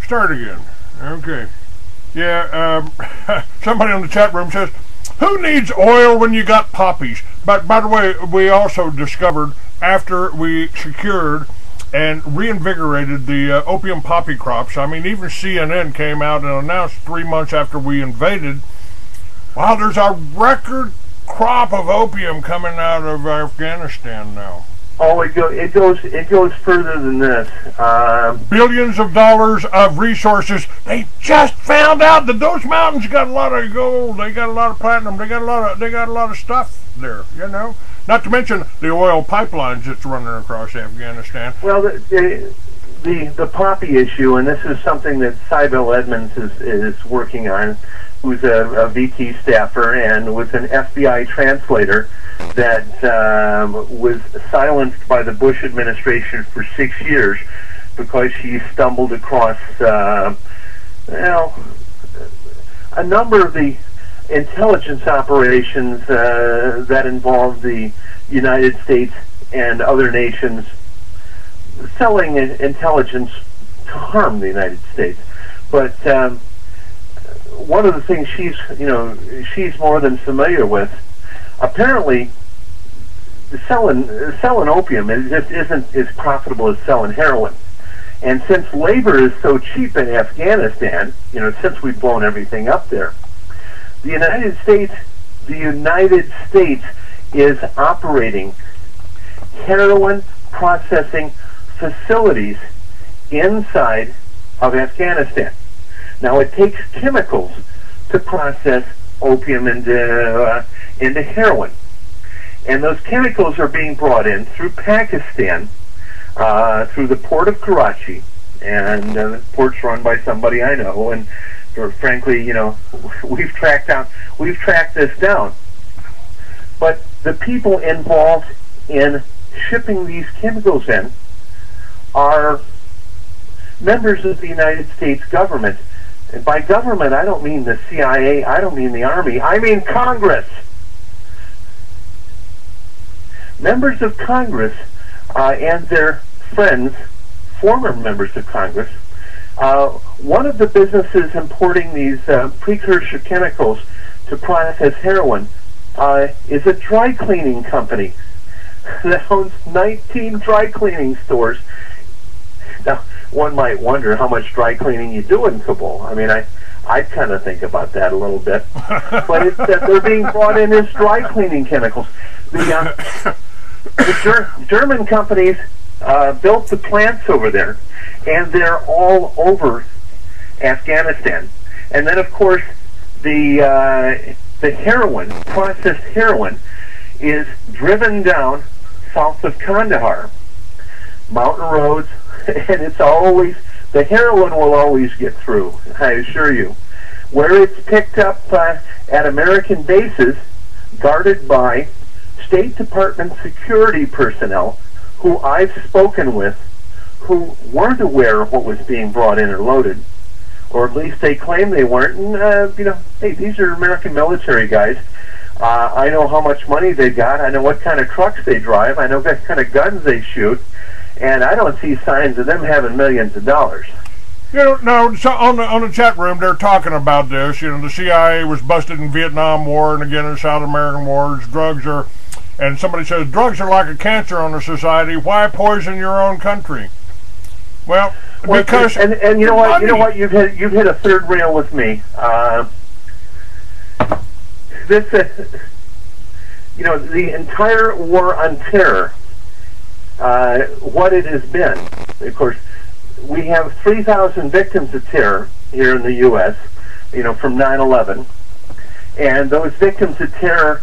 Start again. Okay. Yeah, somebody in the chat room says, who needs oil when you got poppies? But by the way, we also discovered after we secured and reinvigorated the opium poppy crops. I mean, even CNN came out and announced 3 months after we invaded, wow, there's a record crop of opium coming out of Afghanistan now. Oh, it goes further than this. Billions of dollars of resources. They just found out that those mountains got a lot of gold. They got a lot of platinum. They got a lot of stuff there. You know, not to mention the oil pipelines that's running across Afghanistan. Well, the poppy issue, and this is something that Cybele Edmonds is working on, who's a VT staffer and was an FBI translator that was silenced by the Bush administration for 6 years because she stumbled across a number of the intelligence operations that involved the United States and other nations selling intelligence to harm the United States. But one of the things she's more than familiar with, apparently selling opium just isn't as profitable as selling heroin. And since labor is so cheap in Afghanistan, since we've blown everything up there, the United States is operating heroin processing facilities inside of Afghanistan. Now, it takes chemicals to process opium into heroin. And those chemicals are being brought in through Pakistan, through the port of Karachi, and the port's run by somebody I know, and frankly, we've tracked this down. But the people involved in shipping these chemicals in are members of the United States government. And by government, I don't mean the CIA, I don't mean the Army, I mean Congress. Members of Congress and their friends, former members of Congress, one of the businesses importing these precursor chemicals to process heroin is a dry cleaning company that owns 19 dry cleaning stores. Now, one might wonder how much dry cleaning you do in Kabul. I mean, I kind of think about that a little bit. But it's that they're being brought in as dry cleaning chemicals. The German companies built the plants over there, and they're all over Afghanistan. And then, of course, the heroin, processed heroin, is driven down south of Kandahar, mountain roads, and it's always, the heroin will always get through, I assure you. Where it's picked up at American bases, guarded by State Department security personnel who I've spoken with, who weren't aware of what was being brought in or loaded, or at least they claim they weren't. And hey, these are American military guys. I know how much money they got. I know what kind of trucks they drive. I know what kind of guns they shoot, and I don't see signs of them having millions of dollars. No, so on the chat room, they're talking about this. The CIA was busted in Vietnam War and again in South American wars. Drugs are, and somebody says, drugs are like a cancer on a society. Why poison your own country? Well, because and you know what, you've hit a third rail with me. The entire war on terror, what it has been. Of course, we have 3,000 victims of terror here in the U.S., from 9/11. And those victims of terror,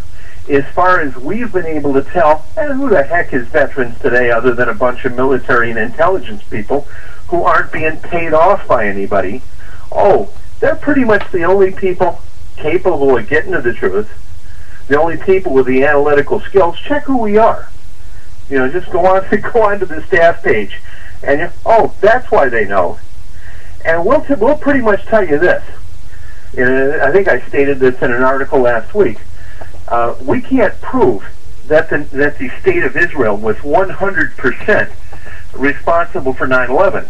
as far as we've been able to tell, and who the heck is veterans today other than a bunch of military and intelligence people who aren't being paid off by anybody? Oh, they're pretty much the only people capable of getting to the truth, the only people with the analytical skills. Check who we are. Just go on to the staff page, and that's why they know. And we'll pretty much tell you this. I think I stated this in an article last week. We can't prove that the state of Israel was 100% responsible for 9/11.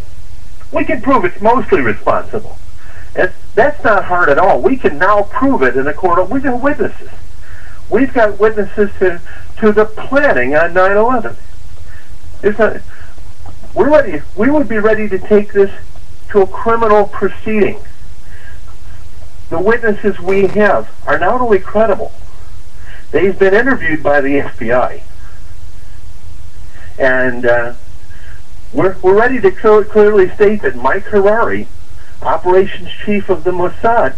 We can prove it's mostly responsible. That's not hard at all. We can now prove it in a court of witnesses. We've got witnesses to the planning on 9/11. We're ready. We would be ready to take this to a criminal proceeding. The witnesses we have are not only credible, they've been interviewed by the FBI. And we're ready to clearly state that Mike Harari, operations chief of the Mossad,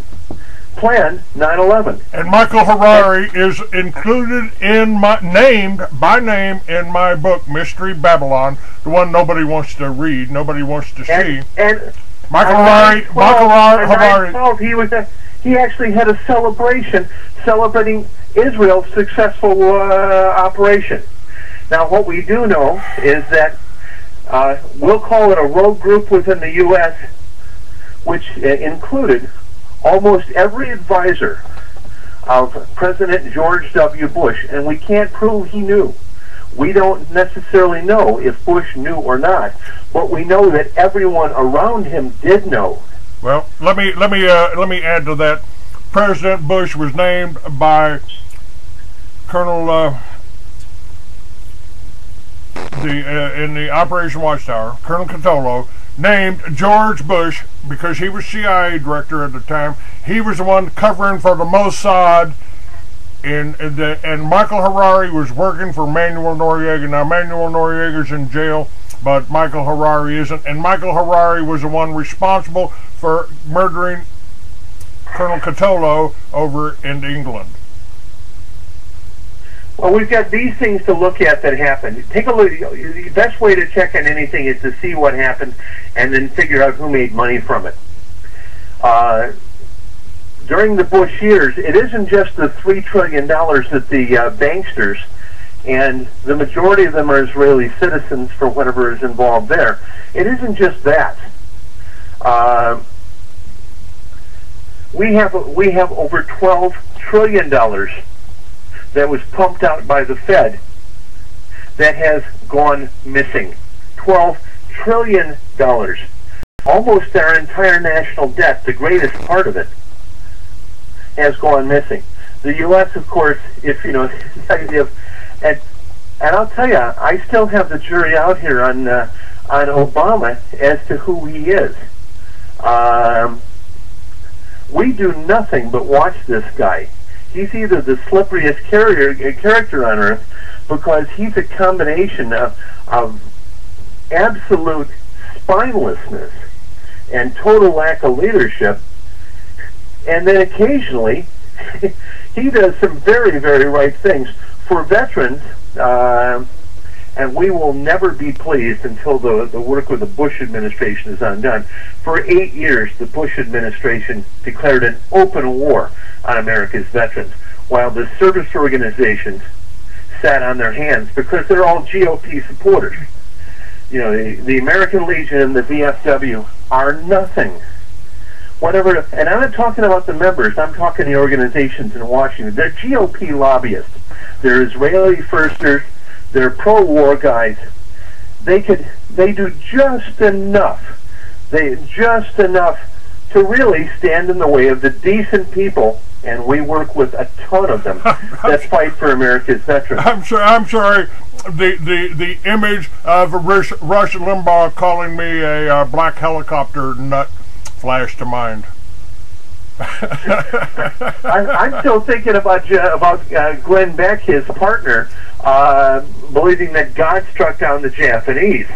planned 9/11. And Michael Harari is included in named by name in my book, Mystery Babylon, the one nobody wants to read, nobody wants to see. And Michael Harari. He actually had a celebration celebrating Israel's successful operation. Now, what we do know is that we'll call it a rogue group within the U.S., which included almost every advisor of President George W. Bush, and we can't prove he knew. We don't necessarily know if Bush knew or not, but we know that everyone around him did know. Well, let me add to that. President Bush was named by Colonel in the Operation Watchtower, Colonel Catolo, named George Bush because he was CIA director at the time. He was the one covering for the Mossad, and Michael Harari was working for Manuel Noriega. Now Manuel Noriega's in jail, but Michael Harari isn't, and Michael Harari was the one responsible for murdering Colonel Catolo over in England. Well, we've got these things to look at that happened. Take a look. The best way to check on anything is to see what happened and then figure out who made money from it. During the Bush years, it isn't just the $3 trillion that the banksters, and the majority of them are Israeli citizens for whatever is involved there. It isn't just that. We have over $12 trillion that was pumped out by the Fed that has gone missing. $12 trillion. Almost our entire national debt, the greatest part of it, has gone missing. The U.S., of course, if you know, and I'll tell you, I still have the jury out here on Obama as to who he is. We do nothing but watch this guy. He's either the slipperiest character on earth because he's a combination of absolute spinelessness and total lack of leadership, and then occasionally he does some very, very right things for veterans, and we will never be pleased until the work of the Bush administration is undone. For 8 years, the Bush administration declared an open war on America's veterans, while the service organizations sat on their hands because they're all GOP supporters. You know, the American Legion and the VFW are nothing. Whatever, and I'm not talking about the members, I'm talking the organizations in Washington. They're GOP lobbyists. They're Israeli firsters. They're pro-war guys. They do just enough. Just enough to really stand in the way of the decent people, and we work with a ton of them that fight for America's veterans. I'm sorry. The image of Rush Limbaugh calling me a black helicopter nut flashed to mind. I'm still thinking about Glenn Beck, his partner, believing that God struck down the Japanese.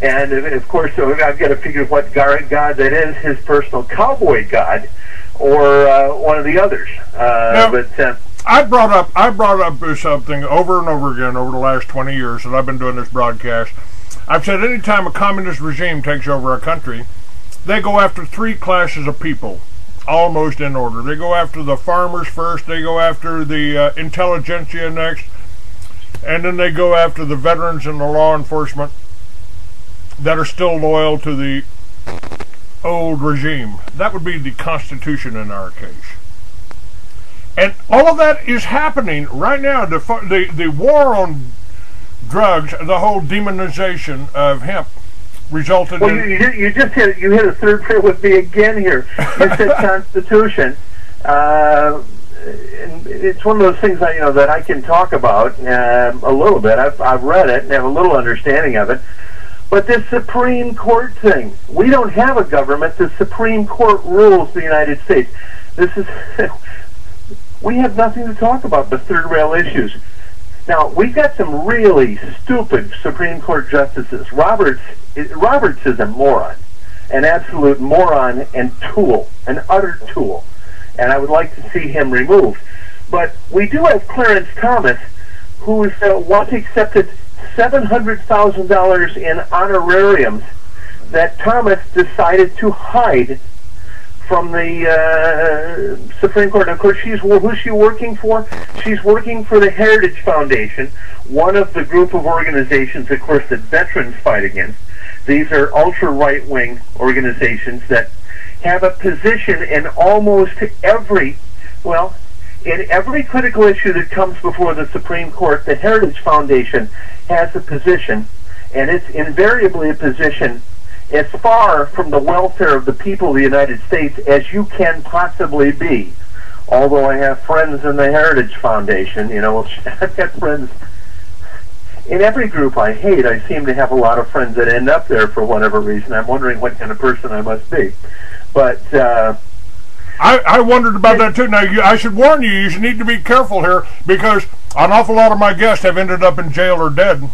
And of course, so I've got to figure what God that is, his personal cowboy god, or one of the others. But I brought up something over and over again over the last 20 years that I've been doing this broadcast. I've said anytime a communist regime takes over a country, they go after 3 classes of people, almost in order. They go after the farmers first, they go after the intelligentsia next, and then they go after the veterans and the law enforcement that are still loyal to the old regime. That would be the Constitution in our case. And all of that is happening right now. The war on drugs, the whole demonization of hemp, resulted well, in... you just hit a third prayer with me again here. You said Constitution. And it's one of those things that I can talk about a little bit. I've read it and have a little understanding of it. But this Supreme Court thing, we don't have a government. The Supreme Court rules the United States. We have nothing to talk about but third rail issues. Now, we've got some really stupid Supreme Court justices. Roberts is a moron, an absolute moron and tool, an utter tool. And I would like to see him removed. But we do have Clarence Thomas, who's once accepted $700,000 in honorariums that Thomas decided to hide from the Supreme Court. And of course, who's she working for? She's working for the Heritage Foundation, one of the group of organizations, of course, that veterans fight against. These are ultra-right-wing organizations that have a position in almost every, in every critical issue that comes before the Supreme Court. The Heritage Foundation has a position, and it's invariably a position as far from the welfare of the people of the United States as you can possibly be. Although I have friends in the Heritage Foundation, I've got friends in every group I hate. I seem to have a lot of friends that end up there for whatever reason. I'm wondering what kind of person I must be. But I wondered about that too. Now, I should warn you, you need to be careful here, because an awful lot of my guests have ended up in jail or dead.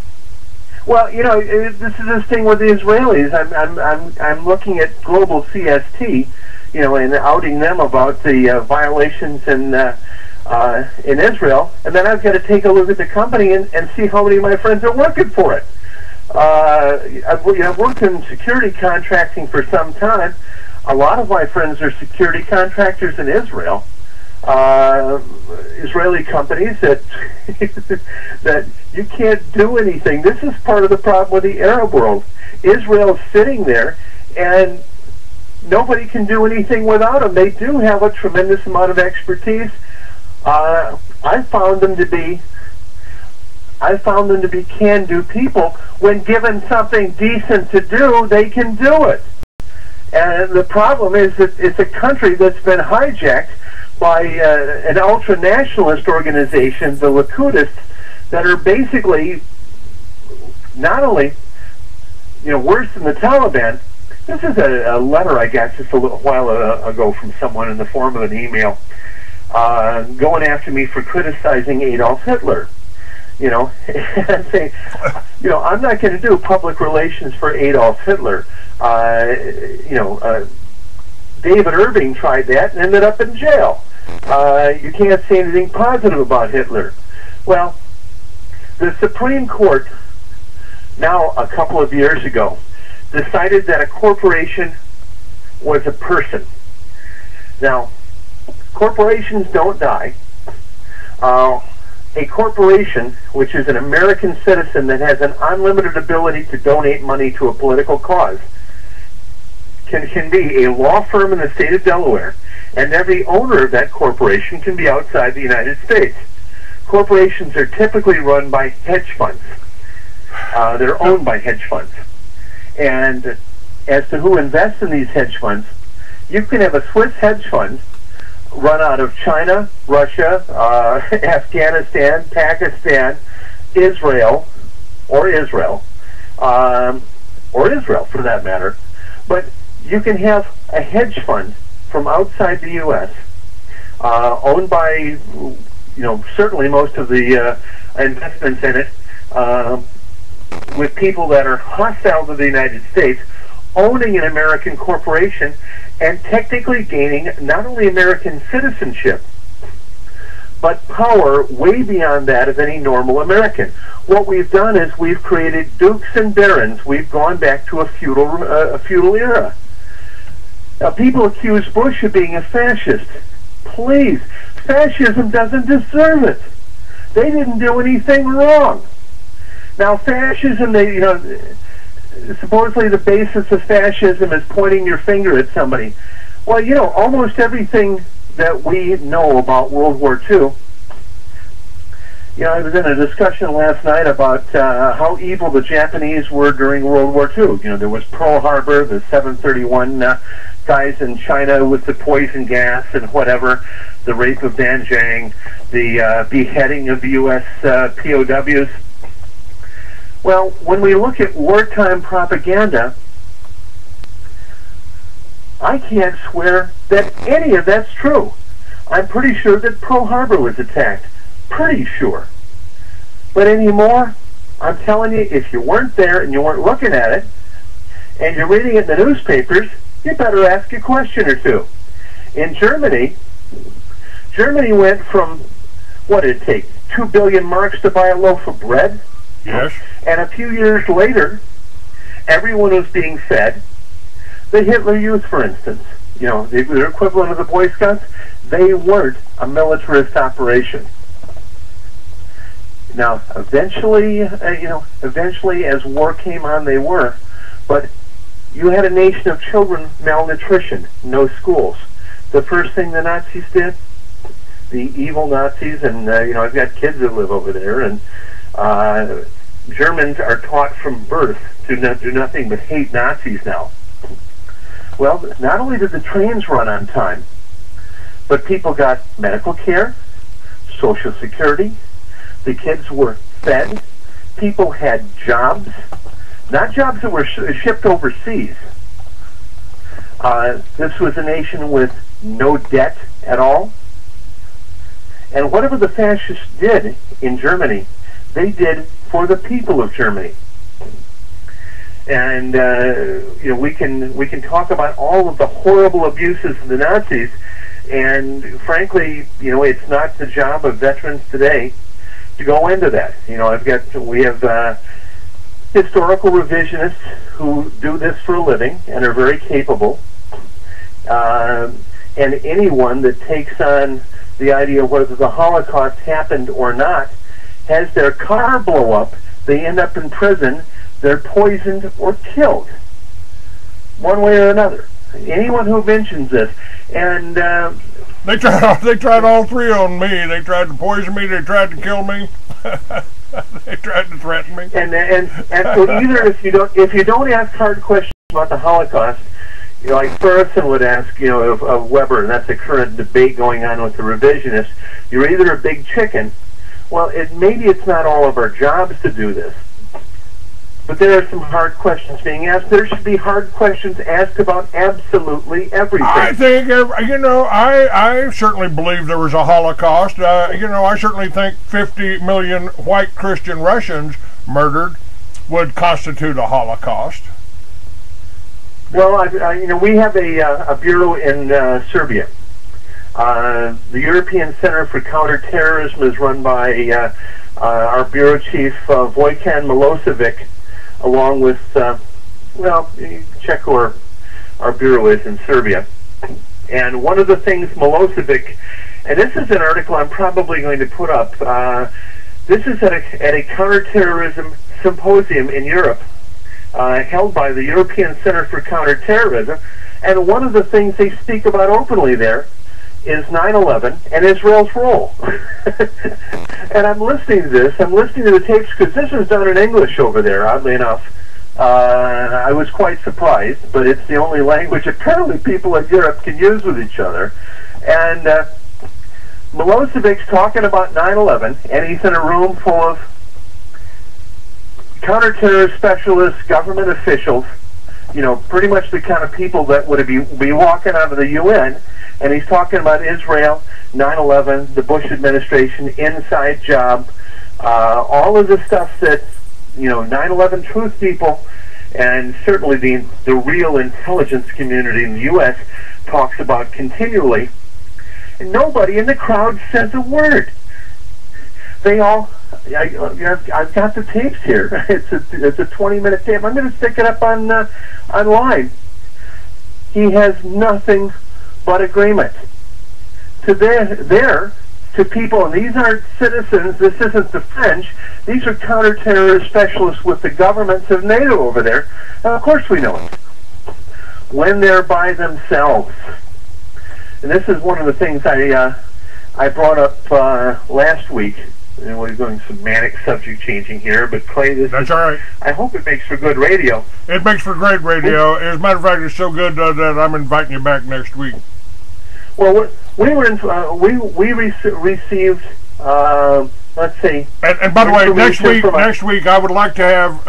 Well, this is this thing with the Israelis. I'm looking at Global CST, and outing them about the violations in Israel, and then I've got to take a look at the company and see how many of my friends are working for it. I've worked in security contracting for some time. A lot of my friends are security contractors in Israel. Israeli companies that that you can't do anything. This is part of the problem with the Arab world. Israel's sitting there, and nobody can do anything without them. They do have a tremendous amount of expertise. I found them to be can-do people. When given something decent to do, they can do it. And the problem is that it's a country that's been hijacked by an ultra-nationalist organization, the Licudists, that are basically not only, worse than the Taliban. This is a letter I got just a little while ago from someone in the form of an email going after me for criticizing Adolf Hitler. And saying, I'm not going to do public relations for Adolf Hitler. David Irving tried that and ended up in jail. You can't say anything positive about Hitler. Well, the Supreme Court, now a couple of years ago, decided that a corporation was a person. Now, corporations don't die. A corporation, which is an American citizen that has an unlimited ability to donate money to a political cause, can be a law firm in the state of Delaware, and every owner of that corporation can be outside the United States. Corporations are typically run by hedge funds. They're owned by hedge funds. And as to who invests in these hedge funds, you can have a Swiss hedge fund run out of China, Russia, Afghanistan, Pakistan, Israel for that matter. But you can have a hedge fund from outside the U.S., owned by, certainly most of the investments in it, with people that are hostile to the United States, owning an American corporation, and technically gaining not only American citizenship, but power way beyond that of any normal American. What we've done is we've created dukes and barons. We've gone back to a feudal era. Now, people accuse Bush of being a fascist. Please, fascism doesn't deserve it. They didn't do anything wrong. Now, fascism, supposedly the basis of fascism is pointing your finger at somebody. Well, almost everything that we know about World War II I was in a discussion last night about how evil the Japanese were during World War II. There was Pearl Harbor, the 731 guys in China with the poison gas and whatever, the rape of Nanjing, the beheading of the U.S. POWs. Well, when we look at wartime propaganda, I can't swear that any of that's true. I'm pretty sure that Pearl Harbor was attacked. Pretty sure. But anymore, I'm telling you, if you weren't there and you weren't looking at it, and you're reading it in the newspapers, you better ask a question or two. In Germany went from, what did it take, 2 billion marks to buy a loaf of bread? Yes. And a few years later, everyone was being fed. The Hitler Youth, for instance, their equivalent of the Boy Scouts, they weren't a militarist operation. Now, eventually, as war came on, they were. But you had a nation of children, malnutrition, no schools. The first thing the Nazis did, the evil Nazis, and I've got kids that live over there, and Germans are taught from birth to do nothing but hate Nazis now. Well, not only did the trains run on time, but people got medical care, Social Security, the kids were fed, people had jobs, not jobs that were shipped overseas. This was a nation with no debt at all. And whatever the fascists did in Germany, they did for the people of Germany. And we can talk about all of the horrible abuses of the Nazis, and frankly, it's not the job of veterans today to go into that. We have historical revisionists who do this for a living and are very capable, and anyone that takes on the idea of whether the Holocaust happened or not has their car blow up, they end up in prison, they're poisoned or killed, one way or another. Anyone who mentions this, and they tried all three on me. They tried to poison me. They tried to kill me. They tried to threaten me. And so either if you don't ask hard questions about the Holocaust, like Ferguson would ask, of Weber, and that's a current debate going on with the revisionists. You're either a big chicken. Well, maybe it's not all of our jobs to do this. But there are some hard questions being asked. There should be hard questions asked about absolutely everything. I think, I certainly believe there was a Holocaust. I certainly think 50 million white Christian Russians murdered would constitute a Holocaust. Well, we have a bureau in Serbia. The European Center for Counterterrorism is run by our bureau chief, Vojkan Milosevic, along with, you check who our bureau is in Serbia. And one of the things Milosevic, and this is an article I'm probably going to put up, this is at a counterterrorism symposium in Europe, held by the European Center for Counterterrorism, and one of the things they speak about openly there is 9/11 and Israel's role. And I'm listening to this, I'm listening to the tapes, because this is done in English over there, oddly enough. I was quite surprised, but it's the only language apparently people in Europe can use with each other. And Milosevic's talking about 9/11, and he's in a room full of counterterrorist specialists, government officials, pretty much the kind of people that would be walking out of the UN, and he's talking about Israel, 9/11, the Bush administration, inside job, all of the stuff that 9/11 truth people, and certainly the real intelligence community in the U.S. talks about continually. And nobody in the crowd says a word. They all, I've got the tapes here. It's a 20-minute tape. I'm going to stick it up online. He has nothing but agreement. To people, and these aren't citizens, this isn't the French, these are counterterrorist specialists with the governments of NATO over there. Now, of course we know it. When they're by themselves. And this is one of the things I brought up last week. and we're doing some manic subject changing here, but Clay, That's all right. I hope it makes for good radio. It makes for great radio. As a matter of fact, it's so good that I'm inviting you back next week. Well, we received, let's see. And by the way, next week I would like to have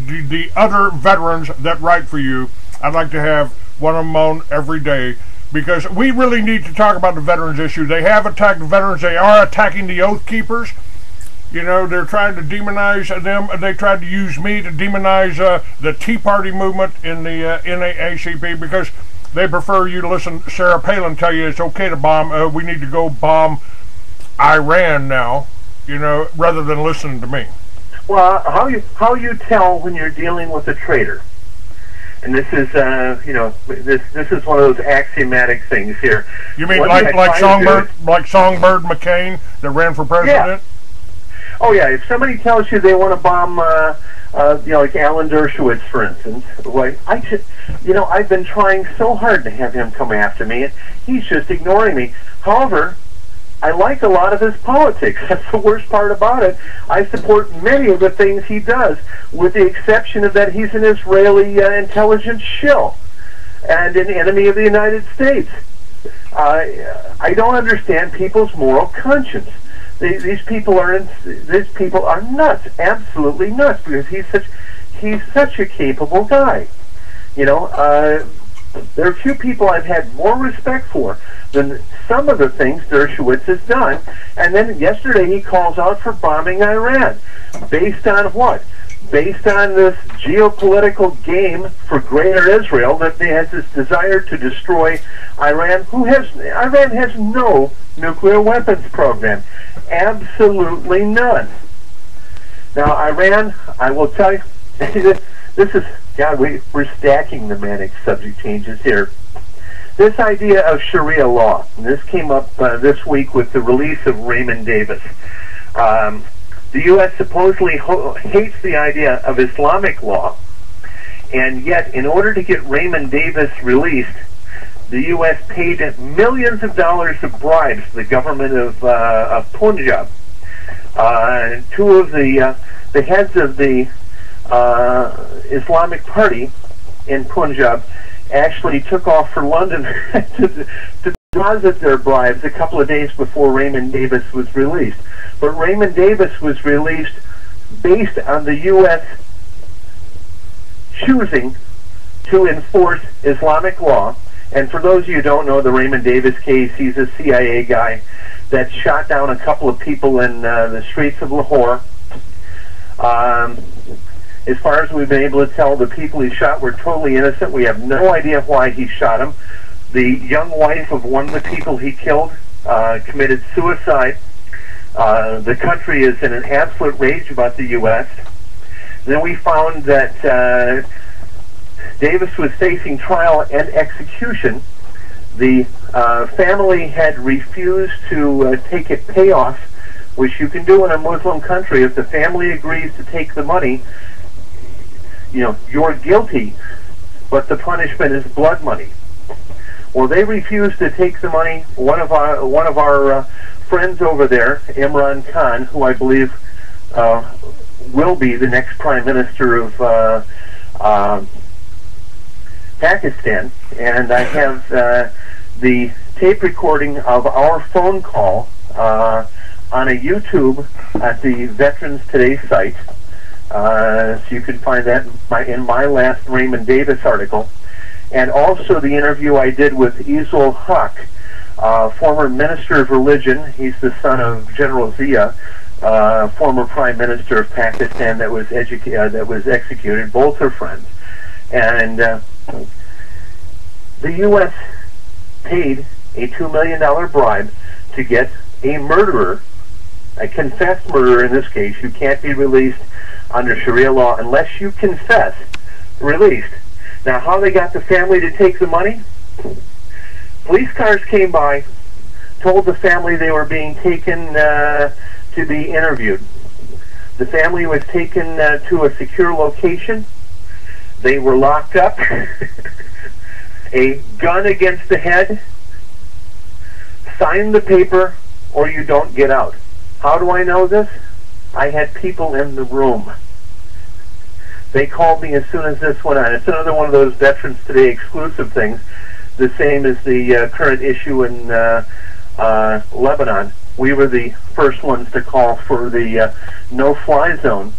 the other veterans that write for you. I'd like to have one of them on every day, because we really need to talk about the veterans issue. They have attacked the veterans. They are attacking the Oath Keepers. You know, they're trying to demonize them. They tried to use me to demonize the Tea Party movement in the NAACP, because they prefer you to listen to Sarah Palin tell you it's okay to bomb. We need to go bomb Iran now, you know, rather than listening to me. Well, how you tell when you're dealing with a traitor? And this is, you know, this is one of those axiomatic things here. You mean like Songbird McCain that ran for president? Yeah. Oh yeah. If somebody tells you they want to bomb, you know, like Alan Dershowitz, for instance, like you know, I've been trying so hard to have him come after me, and he's just ignoring me. However, I like a lot of his politics. That's the worst part about it. I support many of the things he does, with the exception of that he's an Israeli intelligence shill and an enemy of the United States. I don't understand people's moral conscience. These people are nuts, absolutely nuts, because he's such a capable guy. You know, there are few people I've had more respect for than some of the things Dershowitz has done. And then yesterday he calls out for bombing Iran. Based on what? Based on this geopolitical game for Greater Israel, that they has this desire to destroy Iran. Iran has no nuclear weapons program. Absolutely none. Now Iran, I will tell you, this is, God, we're stacking the manic subject changes here. This idea of Sharia law, and this came up this week with the release of Raymond Davis. The U.S. supposedly hates the idea of Islamic law, and yet in order to get Raymond Davis released, the U.S. paid millions of dollars of bribes to the government of Punjab. Two of the heads of the Islamic Party in Punjab actually took off for London to deposit their bribes a couple of days before Raymond Davis was released. But Raymond Davis was released based on the U.S. choosing to enforce Islamic law. And for those of you who don't know the Raymond Davis case, he's a CIA guy that shot down a couple of people in the streets of Lahore. As far as we've been able to tell, the people he shot were totally innocent. We have no idea why he shot them. The young wife of one of the people he killed committed suicide. The country is in an absolute rage about the U.S. Then we found that Davis was facing trial and execution. The family had refused to take a payoff, which you can do in a Muslim country. If the family agrees to take the money, you know, you're guilty, but the punishment is blood money. Well, they refused to take the money. One of our friends over there, Imran Khan, who I believe will be the next Prime Minister of Pakistan, and I have the tape recording of our phone call on a YouTube at the Veterans Today site. So you can find that in my last Raymond Davis article, and also the interview I did with Izul Haq, former Minister of Religion. He's the son of General Zia, former Prime Minister of Pakistan that was executed. Both are friends, and the U.S. paid a $2 million bribe to get a murderer, a confessed murderer in this case. You can't be released under Sharia law unless you confess, released. Now, how they got the family to take the money? Police cars came by, told the family they were being taken to be interviewed. The family was taken to a secure location. They were locked up. A gun against the head. Sign the paper or you don't get out. How do I know this? I had people in the room. They called me as soon as this went on. It's another one of those Veterans Today exclusive things, the same as the current issue in Lebanon. We were the first ones to call for the no-fly zone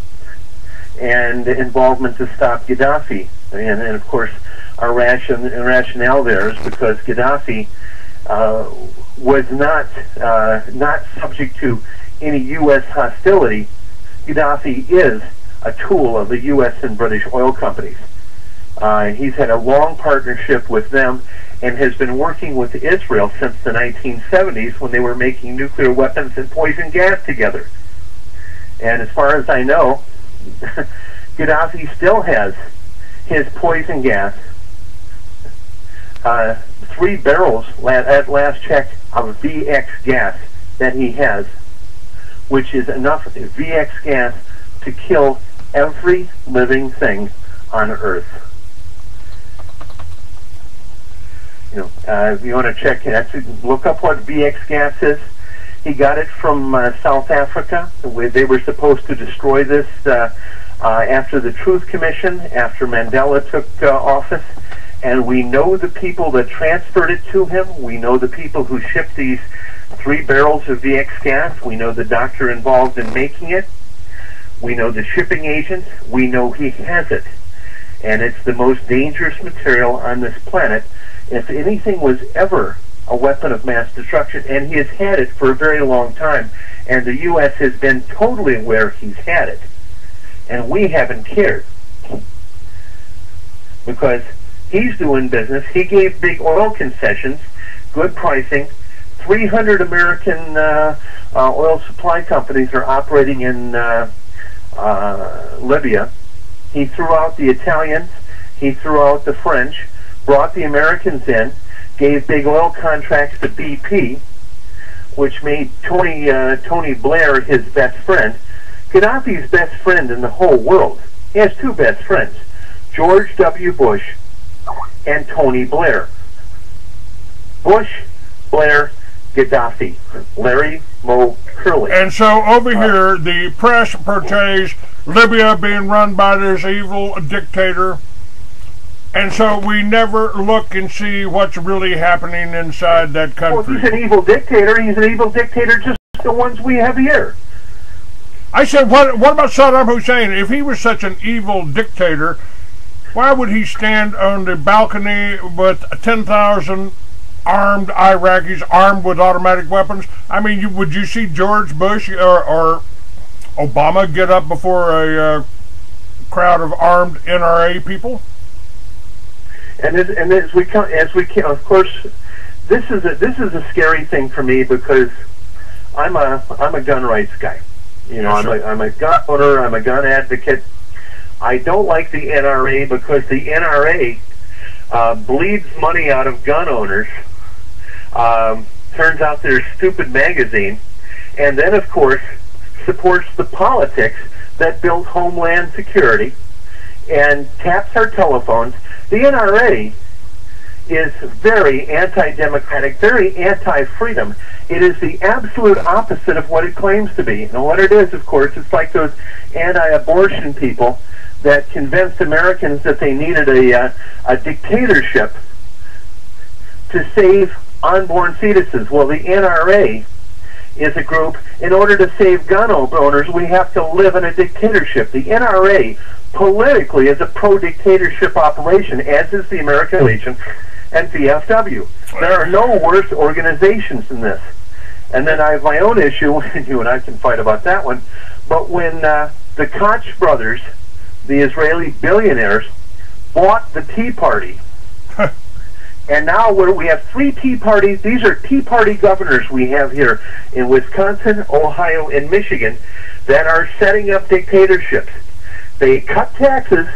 and involvement to stop Gaddafi. And of course, our rationale there is because Gaddafi was not subject to any U.S. hostility. Gaddafi is a tool of the U.S. and British oil companies. He's had a long partnership with them and has been working with Israel since the 1970s when they were making nuclear weapons and poison gas together. And as far as I know, Gaddafi still has his poison gas, 3 barrels at last check of VX gas that he has, which is enough VX gas to kill every living thing on Earth. You know, if you want to check, look up what VX gas is. He got it from South Africa, where they were supposed to destroy this after the Truth Commission, after Mandela took office. And we know the people that transferred it to him. We know the people who shipped these 3 barrels of VX gas. We know the doctor involved in making it. We know the shipping agent. We know he has it. And it's the most dangerous material on this planet. If anything was ever a weapon of mass destruction, and he has had it for a very long time, and the U.S. has been totally aware he's had it, and we haven't cared. Because he's doing business. He gave big oil concessions, good pricing. 300 American oil supply companies are operating in Libya. He threw out the Italians. He threw out the French, brought the Americans in, gave big oil contracts to BP, which made Tony Blair his best friend. Gaddafi's best friend in the whole world. He has 2 best friends, George W. Bush and Tony Blair. Bush, Blair, Gaddafi. Larry Moe Curley. And so over here, the press portrays Libya being run by this evil dictator. And so we never look and see what's really happening inside that country. Well, he's an evil dictator. He's an evil dictator just the ones we have here. I said, what about Saddam Hussein? If he was such an evil dictator, why would he stand on the balcony with 10,000 armed Iraqis armed with automatic weapons? I mean, would you see George Bush or Obama get up before a crowd of armed NRA people? And as we can, of course, this is a scary thing for me because I'm a gun rights guy. You know, I'm a gun owner. I'm a gun advocate. I don't like the NRA because the NRA bleeds money out of gun owners. Turns out they're a stupid magazine, and then of course supports the politics that built Homeland Security and taps our telephones. The NRA is very anti-democratic, very anti-freedom. It is the absolute opposite of what it claims to be. And what it is, of course, it's like those anti-abortion people that convinced Americans that they needed a dictatorship to save unborn fetuses. Well, the NRA is a group, in order to save gun owners, we have to live in a dictatorship. The NRA politically is a pro-dictatorship operation, as is the American Legion and VFW. There are no worse organizations than this. And then I have my own issue, and you and I can fight about that one, but when the Koch brothers, the Israeli billionaires, bought the Tea Party, and now we have 3 Tea Parties. These are Tea Party governors we have here in Wisconsin, Ohio, and Michigan that are setting up dictatorships. They cut taxes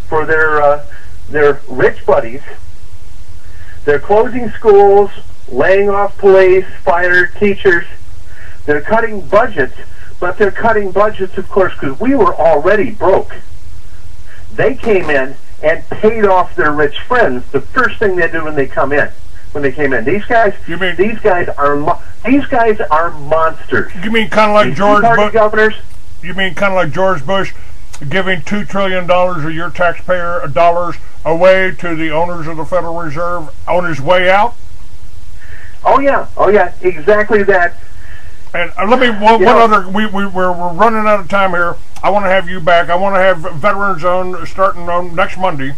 for their rich buddies. They're closing schools, laying off police, fire, teachers. They're cutting budgets, but they're cutting budgets, of course, because we were already broke. They came in and paid off their rich friends the first thing they do when they come in. when they came in. These guys, these guys are monsters. You mean kind of like George Bush? Governors? You mean kind of like George Bush giving $2 trillion of your taxpayer dollars away to the owners of the Federal Reserve on his way out? Oh yeah, exactly that. And let me one other. We're running out of time here. I want to have you back. I want to have Veterans on starting on next Monday.